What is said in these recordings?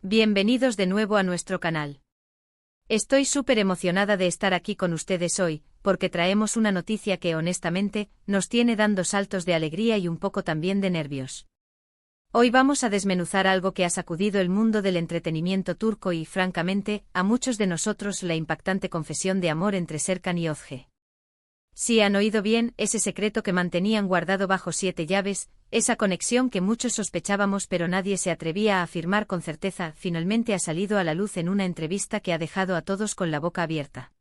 Bienvenidos de nuevo a nuestro canal. Estoy súper emocionada de estar aquí con ustedes hoy, porque traemos una noticia que honestamente, nos tiene dando saltos de alegría y un poco también de nervios. Hoy vamos a desmenuzar algo que ha sacudido el mundo del entretenimiento turco y, francamente, a muchos de nosotros la impactante confesión de amor entre Serkan y Özge. Si han oído bien, ese secreto que mantenían guardado bajo 7 llaves, esa conexión que muchos sospechábamos pero nadie se atrevía a afirmar con certeza, finalmente ha salido a la luz en una entrevista que ha dejado a todos con la boca abierta.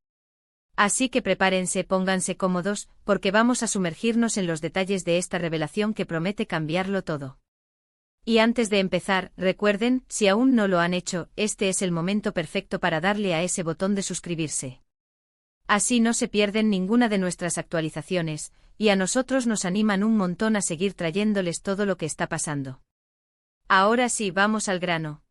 Así que prepárense, pónganse cómodos, porque vamos a sumergirnos en los detalles de esta revelación que promete cambiarlo todo. Y antes de empezar, recuerden, si aún no lo han hecho, este es el momento perfecto para darle a ese botón de suscribirse. Así no se pierden ninguna de nuestras actualizaciones, y a nosotros nos animan un montón a seguir trayéndoles todo lo que está pasando. Ahora sí, vamos al grano.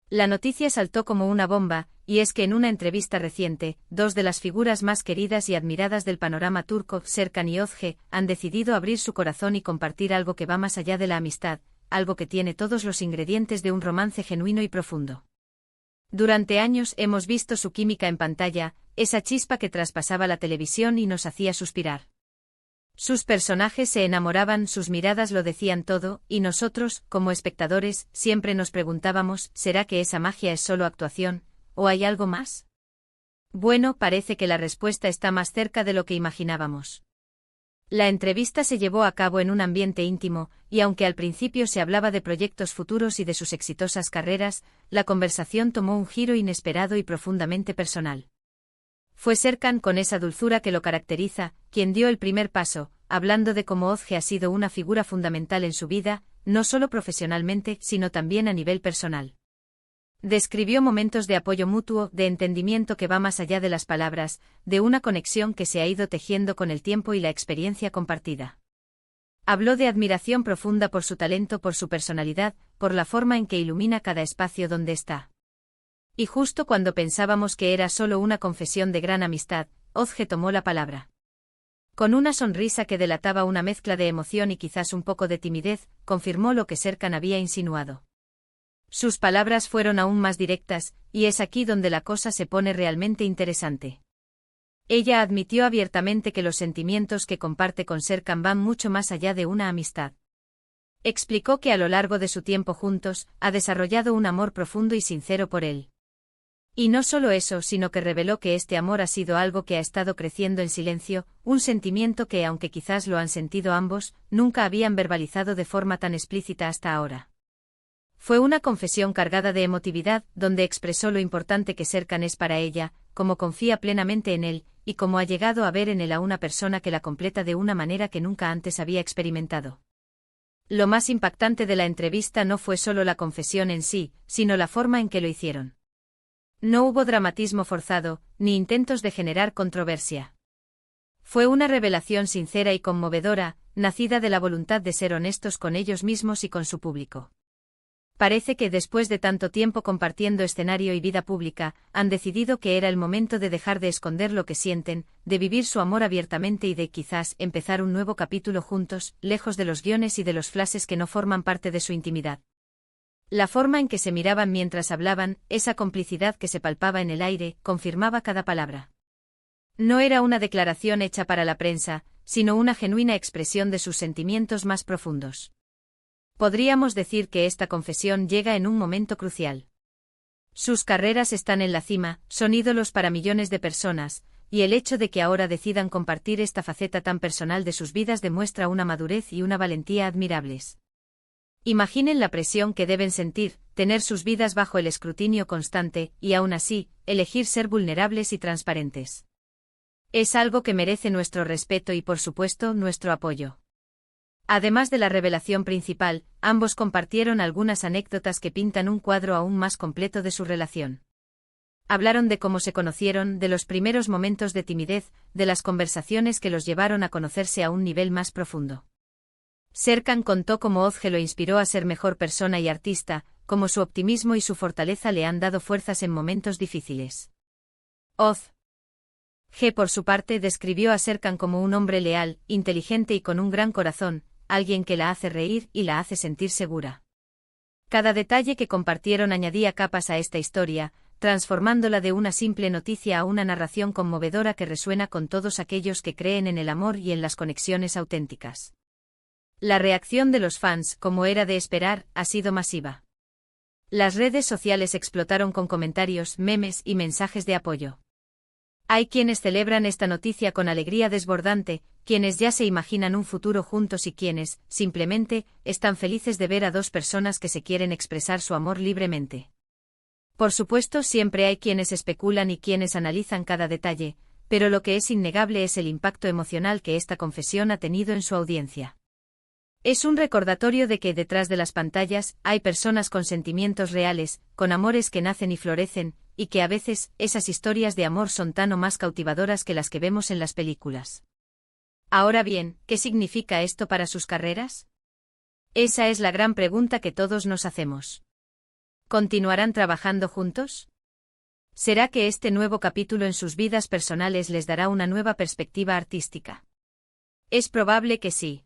La noticia saltó como una bomba, y es que en una entrevista reciente, dos de las figuras más queridas y admiradas del panorama turco, Serkan y Özge, han decidido abrir su corazón y compartir algo que va más allá de la amistad, algo que tiene todos los ingredientes de un romance genuino y profundo. Durante años hemos visto su química en pantalla, esa chispa que traspasaba la televisión y nos hacía suspirar. Sus personajes se enamoraban, sus miradas lo decían todo, y nosotros, como espectadores, siempre nos preguntábamos, ¿será que esa magia es solo actuación, o hay algo más? Bueno, parece que la respuesta está más cerca de lo que imaginábamos. La entrevista se llevó a cabo en un ambiente íntimo, y aunque al principio se hablaba de proyectos futuros y de sus exitosas carreras, la conversación tomó un giro inesperado y profundamente personal. Fue Serkan, con esa dulzura que lo caracteriza, quien dio el primer paso, hablando de cómo Özge ha sido una figura fundamental en su vida, no solo profesionalmente, sino también a nivel personal. Describió momentos de apoyo mutuo, de entendimiento que va más allá de las palabras, de una conexión que se ha ido tejiendo con el tiempo y la experiencia compartida. Habló de admiración profunda por su talento, por su personalidad, por la forma en que ilumina cada espacio donde está. Y justo cuando pensábamos que era solo una confesión de gran amistad, Özge tomó la palabra. Con una sonrisa que delataba una mezcla de emoción y quizás un poco de timidez, confirmó lo que Serkan había insinuado. Sus palabras fueron aún más directas, y es aquí donde la cosa se pone realmente interesante. Ella admitió abiertamente que los sentimientos que comparte con Serkan van mucho más allá de una amistad. Explicó que a lo largo de su tiempo juntos, ha desarrollado un amor profundo y sincero por él. Y no solo eso, sino que reveló que este amor ha sido algo que ha estado creciendo en silencio, un sentimiento que, aunque quizás lo han sentido ambos, nunca habían verbalizado de forma tan explícita hasta ahora. Fue una confesión cargada de emotividad, donde expresó lo importante que Serkan es para ella, cómo confía plenamente en él, y cómo ha llegado a ver en él a una persona que la completa de una manera que nunca antes había experimentado. Lo más impactante de la entrevista no fue solo la confesión en sí, sino la forma en que lo hicieron. No hubo dramatismo forzado, ni intentos de generar controversia. Fue una revelación sincera y conmovedora, nacida de la voluntad de ser honestos con ellos mismos y con su público. Parece que después de tanto tiempo compartiendo escenario y vida pública, han decidido que era el momento de dejar de esconder lo que sienten, de vivir su amor abiertamente y de quizás empezar un nuevo capítulo juntos, lejos de los guiones y de los flashes que no forman parte de su intimidad. La forma en que se miraban mientras hablaban, esa complicidad que se palpaba en el aire, confirmaba cada palabra. No era una declaración hecha para la prensa, sino una genuina expresión de sus sentimientos más profundos. Podríamos decir que esta confesión llega en un momento crucial. Sus carreras están en la cima, son ídolos para millones de personas, y el hecho de que ahora decidan compartir esta faceta tan personal de sus vidas demuestra una madurez y una valentía admirables. Imaginen la presión que deben sentir, tener sus vidas bajo el escrutinio constante, y aún así, elegir ser vulnerables y transparentes. Es algo que merece nuestro respeto y, por supuesto, nuestro apoyo. Además de la revelación principal, ambos compartieron algunas anécdotas que pintan un cuadro aún más completo de su relación. Hablaron de cómo se conocieron, de los primeros momentos de timidez, de las conversaciones que los llevaron a conocerse a un nivel más profundo. Serkan contó cómo Özge lo inspiró a ser mejor persona y artista, cómo su optimismo y su fortaleza le han dado fuerzas en momentos difíciles. Özge, por su parte, describió a Serkan como un hombre leal, inteligente y con un gran corazón, alguien que la hace reír y la hace sentir segura. Cada detalle que compartieron añadía capas a esta historia, transformándola de una simple noticia a una narración conmovedora que resuena con todos aquellos que creen en el amor y en las conexiones auténticas. La reacción de los fans, como era de esperar, ha sido masiva. Las redes sociales explotaron con comentarios, memes y mensajes de apoyo. Hay quienes celebran esta noticia con alegría desbordante, quienes ya se imaginan un futuro juntos y quienes, simplemente, están felices de ver a dos personas que se quieren expresar su amor libremente. Por supuesto, siempre hay quienes especulan y quienes analizan cada detalle, pero lo que es innegable es el impacto emocional que esta confesión ha tenido en su audiencia. Es un recordatorio de que detrás de las pantallas hay personas con sentimientos reales, con amores que nacen y florecen, y que a veces esas historias de amor son tan o más cautivadoras que las que vemos en las películas. Ahora bien, ¿qué significa esto para sus carreras? Esa es la gran pregunta que todos nos hacemos. ¿Continuarán trabajando juntos? ¿Será que este nuevo capítulo en sus vidas personales les dará una nueva perspectiva artística? Es probable que sí.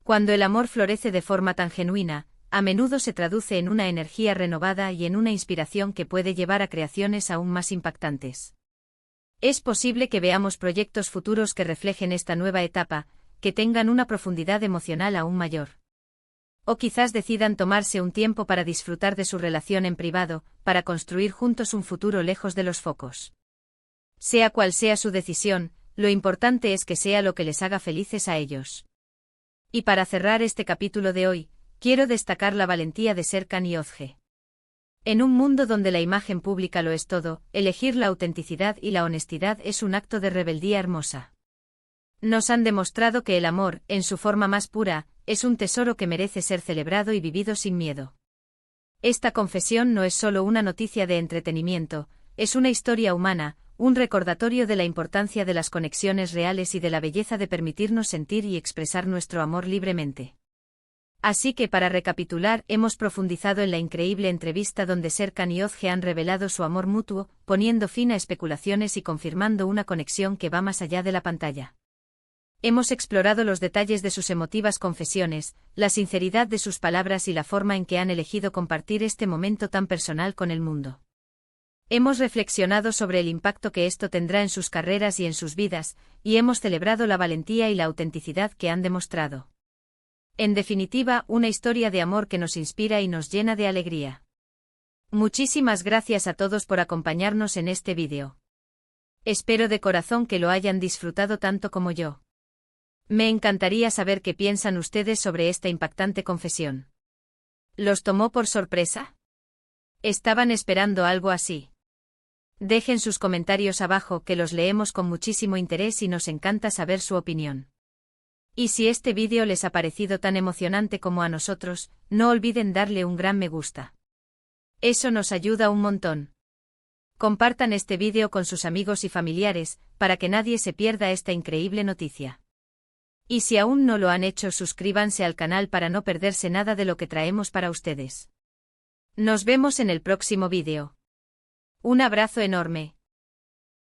Cuando el amor florece de forma tan genuina, a menudo se traduce en una energía renovada y en una inspiración que puede llevar a creaciones aún más impactantes. Es posible que veamos proyectos futuros que reflejen esta nueva etapa, que tengan una profundidad emocional aún mayor. O quizás decidan tomarse un tiempo para disfrutar de su relación en privado, para construir juntos un futuro lejos de los focos. Sea cual sea su decisión, lo importante es que sea lo que les haga felices a ellos. Y para cerrar este capítulo de hoy, quiero destacar la valentía de Serkan y Özge. En un mundo donde la imagen pública lo es todo, elegir la autenticidad y la honestidad es un acto de rebeldía hermosa. Nos han demostrado que el amor, en su forma más pura, es un tesoro que merece ser celebrado y vivido sin miedo. Esta confesión no es solo una noticia de entretenimiento, es una historia humana, un recordatorio de la importancia de las conexiones reales y de la belleza de permitirnos sentir y expresar nuestro amor libremente. Así que para recapitular, hemos profundizado en la increíble entrevista donde Serkan y Özge han revelado su amor mutuo, poniendo fin a especulaciones y confirmando una conexión que va más allá de la pantalla. Hemos explorado los detalles de sus emotivas confesiones, la sinceridad de sus palabras y la forma en que han elegido compartir este momento tan personal con el mundo. Hemos reflexionado sobre el impacto que esto tendrá en sus carreras y en sus vidas, y hemos celebrado la valentía y la autenticidad que han demostrado. En definitiva, una historia de amor que nos inspira y nos llena de alegría. Muchísimas gracias a todos por acompañarnos en este vídeo. Espero de corazón que lo hayan disfrutado tanto como yo. Me encantaría saber qué piensan ustedes sobre esta impactante confesión. ¿Los tomó por sorpresa? ¿Estaban esperando algo así? Dejen sus comentarios abajo que los leemos con muchísimo interés y nos encanta saber su opinión. Y si este vídeo les ha parecido tan emocionante como a nosotros, no olviden darle un gran me gusta. Eso nos ayuda un montón. Compartan este vídeo con sus amigos y familiares, para que nadie se pierda esta increíble noticia. Y si aún no lo han hecho, suscríbanse al canal para no perderse nada de lo que traemos para ustedes. Nos vemos en el próximo vídeo. Un abrazo enorme.